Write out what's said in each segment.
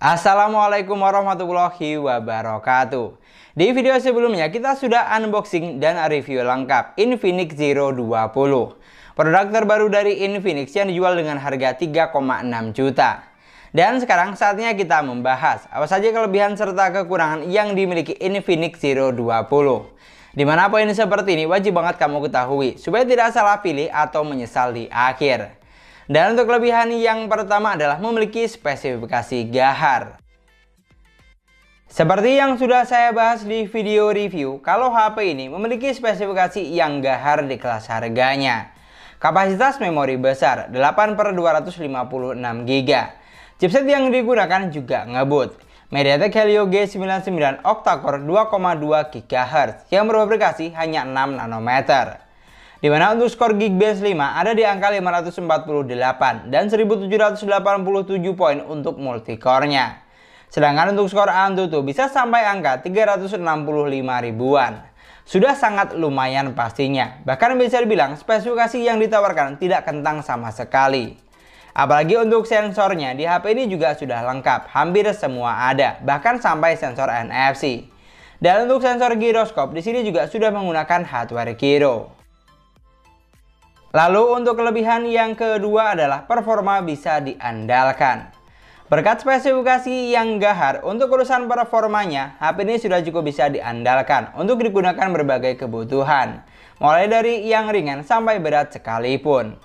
Assalamualaikum warahmatullahi wabarakatuh. Di video sebelumnya kita sudah unboxing dan review lengkap Infinix Zero 20. Produk terbaru dari Infinix yang dijual dengan harga 3,6 juta. Dan sekarang saatnya kita membahas apa saja kelebihan serta kekurangan yang dimiliki Infinix Zero 20. Dimana poin seperti ini wajib banget kamu ketahui supaya tidak salah pilih atau menyesal di akhir. Dan untuk kelebihan yang pertama adalah memiliki spesifikasi gahar. Seperti yang sudah saya bahas di video review, kalau HP ini memiliki spesifikasi yang gahar di kelas harganya. Kapasitas memori besar 8/256 GB. Chipset yang digunakan juga ngebut. MediaTek Helio G99 octa-core 2,2 GHz yang berfabrikasi hanya 6 nanometer. Dimana untuk skor Geekbench 5 ada di angka 548 dan 1787 poin untuk multicore-nya. Sedangkan untuk skor Antutu bisa sampai angka 365 ribuan. Sudah sangat lumayan pastinya. Bahkan bisa dibilang spesifikasi yang ditawarkan tidak kentang sama sekali. Apalagi untuk sensornya di HP ini juga sudah lengkap, hampir semua ada, bahkan sampai sensor NFC. Dan untuk sensor giroskop di sini juga sudah menggunakan hardware gyro. Lalu untuk kelebihan yang kedua adalah performa bisa diandalkan. Berkat spesifikasi yang gahar, untuk urusan performanya, HP ini sudah cukup bisa diandalkan untuk digunakan berbagai kebutuhan. Mulai dari yang ringan sampai berat sekalipun.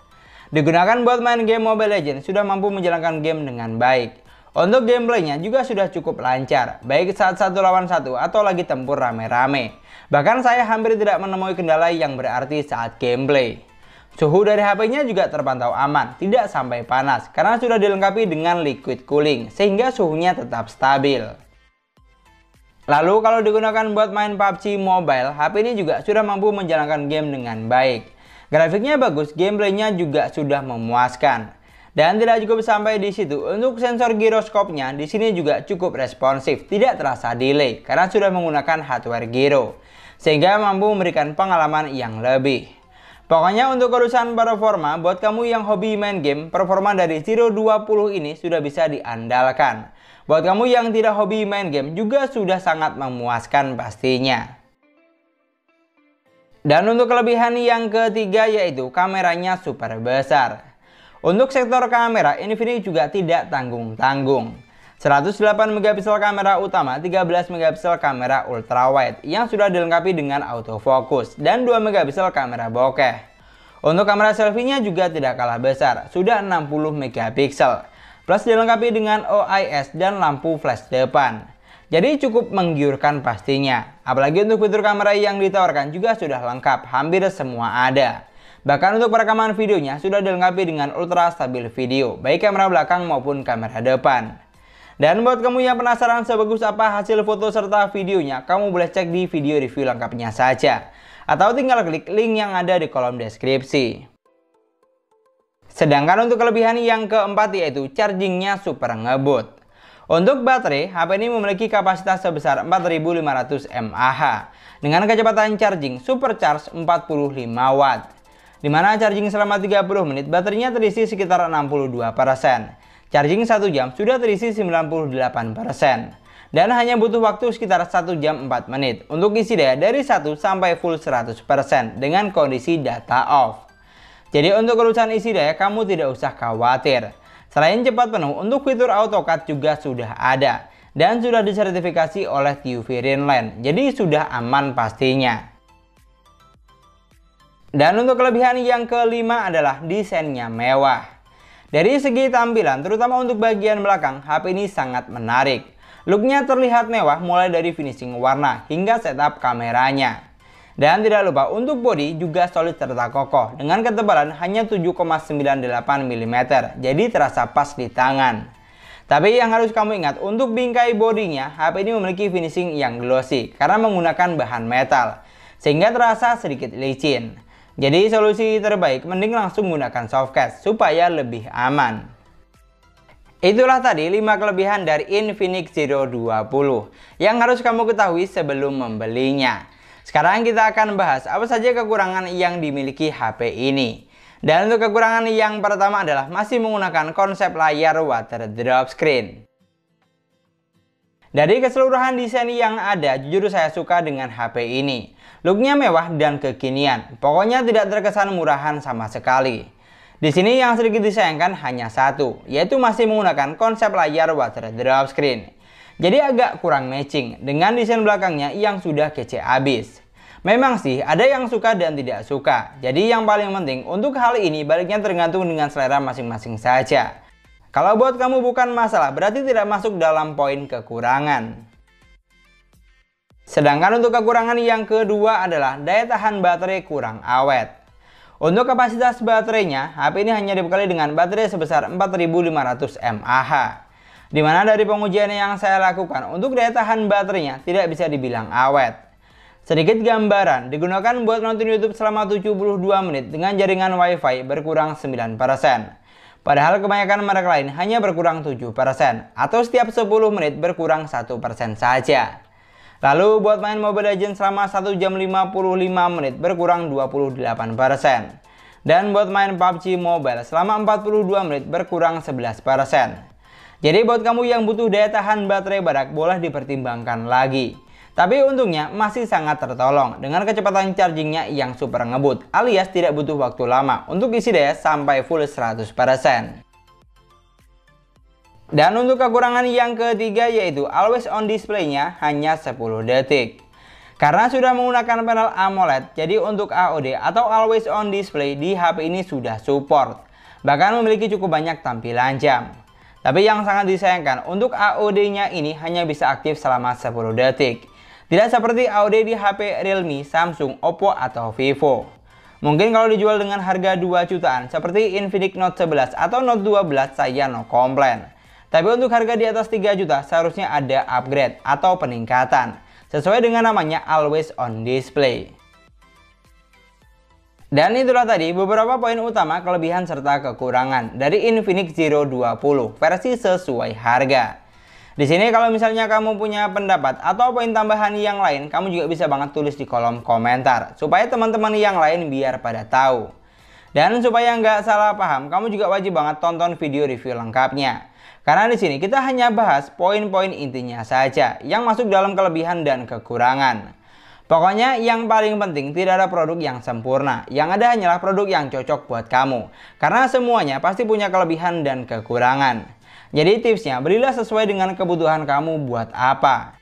Digunakan buat main game Mobile Legends sudah mampu menjalankan game dengan baik. Untuk gameplaynya juga sudah cukup lancar, baik saat 1 lawan 1 atau lagi tempur rame-rame. Bahkan saya hampir tidak menemui kendala yang berarti saat gameplay. Suhu dari HP-nya juga terpantau aman, tidak sampai panas karena sudah dilengkapi dengan liquid cooling sehingga suhunya tetap stabil. Lalu kalau digunakan buat main PUBG Mobile, HP ini juga sudah mampu menjalankan game dengan baik. Grafiknya bagus, gameplaynya juga sudah memuaskan. Dan tidak cukup sampai di situ, untuk sensor giroskopnya di sini juga cukup responsif, tidak terasa delay karena sudah menggunakan hardware gyro, sehingga mampu memberikan pengalaman yang lebih. Pokoknya untuk urusan performa, buat kamu yang hobi main game, performa dari Zero 20 ini sudah bisa diandalkan. Buat kamu yang tidak hobi main game juga sudah sangat memuaskan pastinya. Dan untuk kelebihan yang ketiga yaitu kameranya super besar. Untuk sektor kamera, Infinix juga tidak tanggung-tanggung. 108 megapiksel kamera utama, 13 megapiksel kamera ultrawide yang sudah dilengkapi dengan autofocus dan 2 megapiksel kamera bokeh. Untuk kamera selfie-nya juga tidak kalah besar, sudah 60 megapiksel, plus dilengkapi dengan OIS dan lampu flash depan. Jadi cukup menggiurkan pastinya. Apalagi untuk fitur kamera yang ditawarkan juga sudah lengkap, hampir semua ada. Bahkan untuk perekaman videonya sudah dilengkapi dengan ultra stabil video, baik kamera belakang maupun kamera depan. Dan buat kamu yang penasaran sebagus apa hasil foto serta videonya, kamu boleh cek di video review lengkapnya saja. Atau tinggal klik link yang ada di kolom deskripsi. Sedangkan untuk kelebihan yang keempat yaitu chargingnya super ngebut. Untuk baterai, HP ini memiliki kapasitas sebesar 4500 mAh. Dengan kecepatan charging supercharge 45 watt. Dimana charging selama 30 menit baterainya terisi sekitar 62%. Charging 1 jam sudah terisi 98%. Dan hanya butuh waktu sekitar 1 jam 4 menit untuk isi daya dari 1 sampai full 100% dengan kondisi data off. Jadi untuk urusan isi daya kamu tidak usah khawatir. Selain cepat penuh, untuk fitur AutoCAD juga sudah ada. Dan sudah disertifikasi oleh TÜV Rheinland. Jadi sudah aman pastinya. Dan untuk kelebihan yang kelima adalah desainnya mewah. Dari segi tampilan, terutama untuk bagian belakang, HP ini sangat menarik. Looknya terlihat mewah mulai dari finishing warna hingga setup kameranya. Dan tidak lupa untuk bodi juga solid serta kokoh dengan ketebalan hanya 7,98 mm, jadi terasa pas di tangan. Tapi yang harus kamu ingat, untuk bingkai bodinya, HP ini memiliki finishing yang glossy karena menggunakan bahan metal, sehingga terasa sedikit licin. Jadi solusi terbaik mending langsung menggunakan softcase supaya lebih aman. Itulah tadi 5 kelebihan dari Infinix Zero 20 yang harus kamu ketahui sebelum membelinya. Sekarang kita akan bahas apa saja kekurangan yang dimiliki HP ini. Dan untuk kekurangan yang pertama adalah masih menggunakan konsep layar water drop screen. Dari keseluruhan desain yang ada, jujur saya suka dengan HP ini. Looknya mewah dan kekinian, pokoknya tidak terkesan murahan sama sekali. Di sini yang sedikit disayangkan hanya satu, yaitu masih menggunakan konsep layar water drop screen. Jadi agak kurang matching dengan desain belakangnya yang sudah kece abis. Memang sih ada yang suka dan tidak suka, jadi yang paling penting untuk hal ini baliknya tergantung dengan selera masing-masing saja. Kalau buat kamu bukan masalah, berarti tidak masuk dalam poin kekurangan. Sedangkan untuk kekurangan yang kedua adalah daya tahan baterai kurang awet. Untuk kapasitas baterainya, HP ini hanya dibekali dengan baterai sebesar 4500 mAh. Dimana dari pengujian yang saya lakukan, untuk daya tahan baterainya tidak bisa dibilang awet. Sedikit gambaran, digunakan buat nonton YouTube selama 72 menit dengan jaringan WiFi berkurang 9%. Padahal kebanyakan merek lain hanya berkurang 7% atau setiap 10 menit berkurang 1% saja. Lalu buat main Mobile Legends selama 1 jam 55 menit berkurang 28%. Dan buat main PUBG Mobile selama 42 menit berkurang 11%. Jadi buat kamu yang butuh daya tahan baterai barak boleh dipertimbangkan lagi. Tapi untungnya masih sangat tertolong dengan kecepatan chargingnya yang super ngebut alias tidak butuh waktu lama untuk isi daya sampai full 100%. Dan untuk kekurangan yang ketiga yaitu always on display-nya hanya 10 detik. Karena sudah menggunakan panel AMOLED, jadi untuk AOD atau always on display di HP ini sudah support. Bahkan memiliki cukup banyak tampilan jam. Tapi yang sangat disayangkan untuk AOD-nya ini hanya bisa aktif selama 10 detik. Tidak seperti AOD di HP Realme, Samsung, Oppo, atau Vivo. Mungkin kalau dijual dengan harga 2 jutaan seperti Infinix Note 11 atau Note 12 saya no komplain. Tapi untuk harga di atas 3 juta seharusnya ada upgrade atau peningkatan. Sesuai dengan namanya always on display. Dan itulah tadi beberapa poin utama kelebihan serta kekurangan dari Infinix Zero 20 versi sesuai harga. Di sini kalau misalnya kamu punya pendapat atau poin tambahan yang lain, kamu juga bisa banget tulis di kolom komentar supaya teman-teman yang lain biar pada tahu. Dan supaya nggak salah paham, kamu juga wajib banget tonton video review lengkapnya. Karena di sini kita hanya bahas poin-poin intinya saja yang masuk dalam kelebihan dan kekurangan. Pokoknya yang paling penting tidak ada produk yang sempurna, yang ada hanyalah produk yang cocok buat kamu. Karena semuanya pasti punya kelebihan dan kekurangan. Jadi tipsnya belilah sesuai dengan kebutuhan kamu buat apa.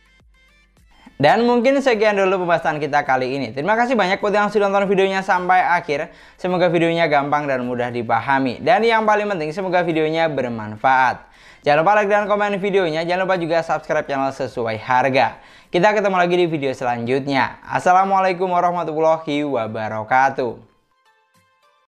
Dan mungkin sekian dulu pembahasan kita kali ini. Terima kasih banyak buat yang sudah nonton videonya sampai akhir. Semoga videonya gampang dan mudah dipahami. Dan yang paling penting semoga videonya bermanfaat. Jangan lupa like dan komen videonya. Jangan lupa juga subscribe channel sesuai harga. Kita ketemu lagi di video selanjutnya. Assalamualaikum warahmatullahi wabarakatuh.